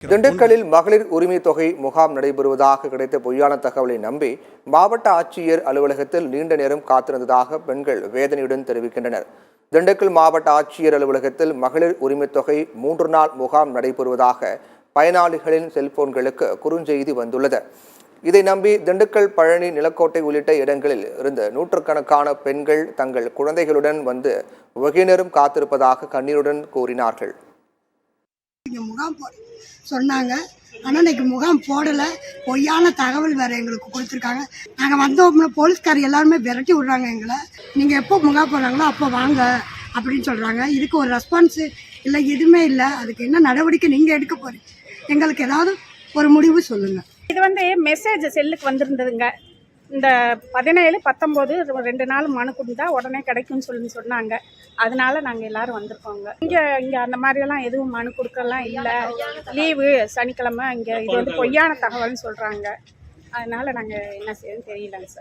திண்டுக்கல்லில் மகளிர் உரிமை தொகை முகாம் நடைபெறுவதாக கிடைத்த பொய்யான தகவலை நம்பி மாவட்ட ஆட்சியர் அலுவலகத்தில் நீண்ட நேரம் காத்திருந்ததாக பெண்கள் வேதனையுடன் தெரிவிக்கின்றனர். திண்டுக்கல் மாவட்ட ஆட்சியர் அலுவலகத்தில் மகளிர் உரிமை தொகை 3 நாள் முகாம் நடைபெறுவதாக பயனாளிகளின் செல்போன்களுக்கு குறுஞ்செய்தி வந்துள்ளது. இதை நம்பி திண்டுக்கல், பழனி, நிலக்கோட்டை உள்ளிட்ட இடங்களில் இருந்து நூற்றுக்கணக்கான பெண்கள் தங்கள் குழந்தைகளுடன் வந்து வெகு நேரம் காத்திருப்பதாக கண்ணீருடன் கூறினார்கள். முகாம் சொன்னாங்க, ஆனால் இன்னைக்கு முகாம் போடலை. பொய்யான தகவல் வேறு எங்களுக்கு கொடுத்துருக்காங்க. நாங்கள் வந்தோம்னா போலீஸ்கார் எல்லாருமே விரட்டி விட்றாங்க எங்களை. நீங்கள் எப்போ முகாம் போடுறாங்களோ அப்போ வாங்க அப்படின்னு சொல்கிறாங்க. இதுக்கு ஒரு ரெஸ்பான்ஸு இல்லை, எதுவுமே இல்லை. அதுக்கு என்ன நடவடிக்கை நீங்கள் எடுக்க போகிறீங்க? எங்களுக்கு ஏதாவது ஒரு முடிவு சொல்லுங்கள். இது மெசேஜ் செல்லுக்கு வந்திருந்ததுங்க. இந்த 17, 19 2 நாள் மனு கொடுத்தா உடனே கிடைக்கும்னு சொன்னாங்க. அதனால நாங்கள் எல்லோரும் வந்திருக்கோங்க. இங்கே அந்த மாதிரியெல்லாம் எதுவும் மனு கொடுக்கலாம் இல்லை. லீவு சனிக்கிழமை. இங்கே இது பொய்யான தகவல்னு சொல்கிறாங்க. அதனால் நாங்கள் என்ன செய்யணும்னு தெரியலங்க சார்.